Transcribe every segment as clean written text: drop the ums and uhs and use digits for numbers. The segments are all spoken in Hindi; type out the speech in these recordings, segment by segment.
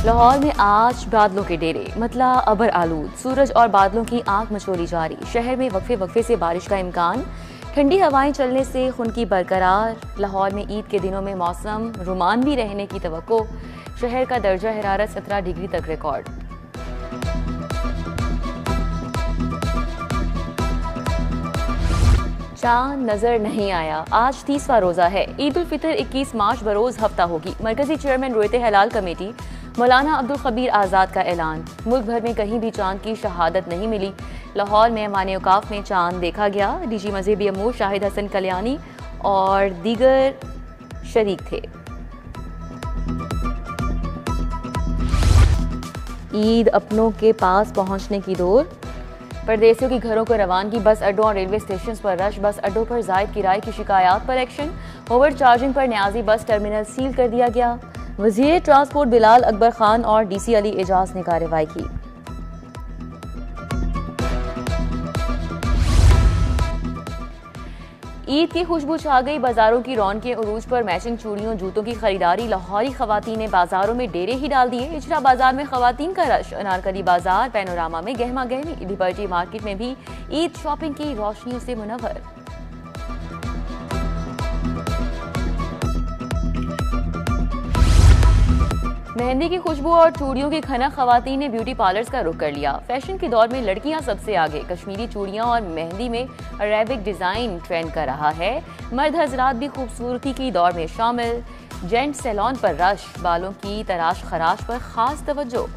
लाहौर में आज बादलों के डेरे, मतला अबर आलूद, सूरज और बादलों की आंख मचोली जारी। शहर में वक्फे वक्फे से बारिश का इम्कान, ठंडी हवाएं चलने से खुनकी बरकरार। लाहौर में ईद के दिनों में मौसम रुमानवी रहने की तवक्को। शहर का दर्जा हरारत 17 डिग्री तक रिकॉर्ड। चांद नजर नहीं आया, आज 30वां रोजा है। ईद उल फितर 21 मार्च बरोज हफ्ता होगी। मरकजी चेयरमैन रोयते हलाल कमेटी मौलाना अब्दुल खबीर आज़ाद का ऐलान। मुल्क भर में कहीं भी चांद की शहादत नहीं मिली। लाहौर में माने औकाफ में चांद देखा गया। डीजी मजहबी अमूर शाहिद हसन कल्याणी और दीगर शरीक थे। ईद अपनों के पास पहुंचने की दौर। परदेसियों की घरों को रवानगी, बस अड्डों और रेलवे स्टेशन पर रश। बस अड्डों पर जायद किराए की शिकायत पर एक्शन। ओवर चार्जिंग पर न्याजी बस टर्मिनल सील कर दिया गया। वजीर ट्रांसपोर्ट बिलाल अकबर खान और डीसी अली एजाज ने कार्रवाई की। ईद की खुशबू छा गई, बाजारों की रौनकें उरूज पर। मैचिंग चूड़ियों जूतों की खरीदारी। लाहौरी खवातीन ने बाजारों में डेरे ही डाल दिए। इजरा बाजार में खवातीन का रश। अनारकली बाजार, पैनोरामा में गहमा गहमी। लिबर्टी मार्केट में भी ईद शॉपिंग की रोशनियों से मुनव्वर। मेहंदी की खुशबू और चूड़ियों की खनक, खवातीन ने ब्यूटी पार्लर्स का रुख कर लिया। फैशन के दौर में लड़कियां सबसे आगे। कश्मीरी चूड़ियां और मेहंदी में अरेबिक डिजाइन ट्रेंड कर रहा है। मर्द हजरात भी खूबसूरती की दौर में शामिल। जेंट सैलून पर रश, बालों की तराश खराश पर खास तवज्जो।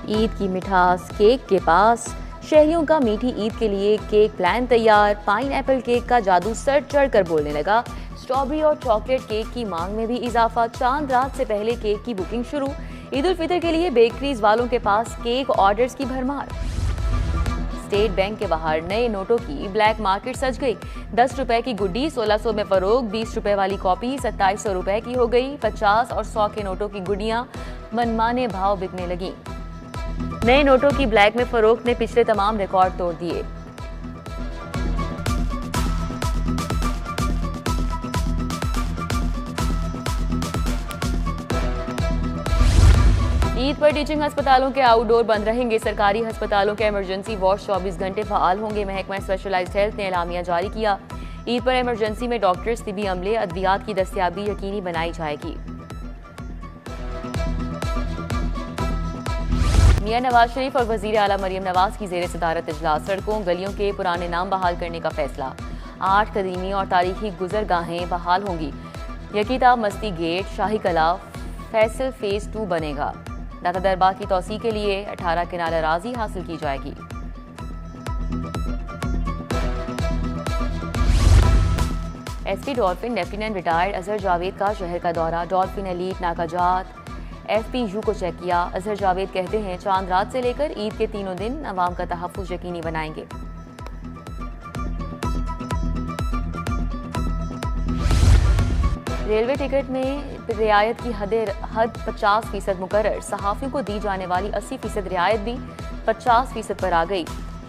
ईद की मिठास केक के पास। शहरियों का मीठी ईद के लिए केक प्लान तैयार। पाइन एप्पल केक का जादू सर चढ़ कर बोलने लगा। स्ट्रॉबेरी और चॉकलेट केक की मांग में भी इजाफा। चांद रात से पहले केक की बुकिंग शुरू। ईद उल फितर के लिए बेकरीज वालों के पास केक ऑर्डर्स की भरमार। स्टेट बैंक के बाहर नए नोटों की ब्लैक मार्केट सज गई। 10 रुपए की गुड्डी 1600 में फरोग। 20 रुपए वाली कॉपी 2700 रुपए की हो गई। 50 और 100 के नोटों की गुड्डियां मनमाने भाव बिकने लगी। नए नोटों की ब्लैक में फरोख्त ने पिछले तमाम रिकॉर्ड तोड़ दिए। ईद पर टीचिंग अस्पतालों के आउटडोर बंद रहेंगे। सरकारी अस्पतालों के इमरजेंसी वार्ड 24 घंटे फआल होंगे। महकमा स्पेशलाइज्ड हेल्थ ने एलामिया जारी किया। ईद पर इमरजेंसी में डॉक्टर्स, तिबी अमले, अद्वियात की दस्तयाबी यकीनी बनाई जाएगी। मियां नवाज शरीफ और वजीर आला मरियम नवाज की जेर सदारत इजलास। सड़कों गलियों के पुराने नाम बहाल करने का फैसला। 8 कदीमी और तारीखी गुजरगाहें बहाल होंगी। यकीताब मस्ती गेट, शाही कला, फैसल फेज 2 बनेगा। दाता दरबार की तौसी के लिए 18 किनाल अराजी हासिल की जाएगी। SP dolphin lieutenant retired Azhar Javed का शहर का दौरा। डॉल्फिन एलीट नाकाजात FPU को चेक किया। अजहर जावेद कहते हैं चांद रात से लेकर ईद के तीनों दिन अवाम का तहफ्फुज़ यकीनी बनाएंगे। रेलवे टिकट में रियायत की हद 50% मुकर्रर। सहाफ़ियों को दी जाने वाली 80% रियायत भी 50% पर आ गई।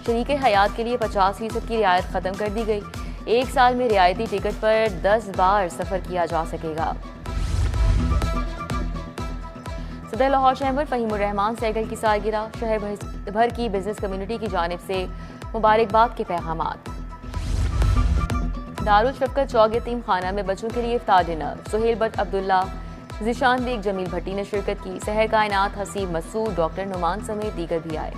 शरीके हयात के लिए 50% की रियायत ख़त्म कर दी गई। 1 साल में रियायती टिकट पर 10 बार सफ़र किया जा सकेगा। सदर लाहौर चैम्बर फ़हीमुर रहमान सैगल की सालगिरह। शहर भर की बिजनेस कम्युनिटी की जानिब से मुबारकबाद के पैगामात। दारुल शफ़क़त चौक यतीम खाना में बच्चों के लिए इफ्तार डिनर। सुहेल बट अब्दुल्ला, ज़िशान बेग, जमील भट्टी ने शिरकत की। सहर कायनात, हसीब मसूद, डॉक्टर नुमान समेत दीगर भी आए।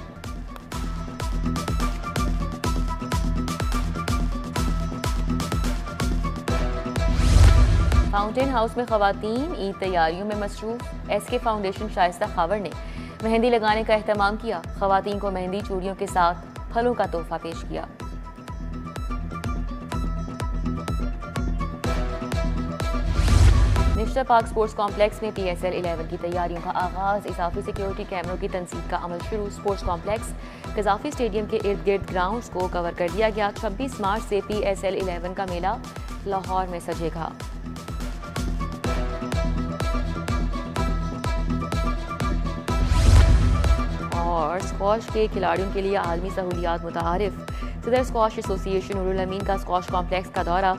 फाउंटेन हाउस में खवातीन ईद तैयारियों में मसरूफ। SK फाउंडेशन शाइस्ता खावर ने मेहंदी लगाने का एहतमाम किया। खवातीन को मेहंदी चूड़ियों के साथ फलों का तोहफा पेश किया। निश्तर पार्क स्पोर्ट्स कॉम्प्लेक्स में PSL 11 की तैयारियों का आगाज। इजाफी सिक्योरिटी कैमरों की तनसीब का अमल शुरू। स्पोर्ट्स कॉम्प्लेक्स कजाफी स्टेडियम के इर्द गिर्द ग्राउंड्स को कवर कर दिया गया। 26 मार्च से PSL 11 का मेला लाहौर में सजेगा। और स्क्वॉश के खिलाड़ियों के लिए आलमी सहूलियात मुतारिफ। सदर स्क्वॉश एसोसिएशन नूरुल अमीन का स्क्वॉश कॉम्प्लेक्स का दौरा।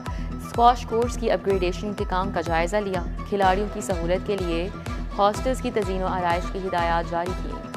स्क्वॉश कोर्स की अपग्रेडेशन के काम का जायजा लिया। खिलाड़ियों की सहूलत के लिए हॉस्टल्स की तज़ीन व आराइश की हिदायत जारी की।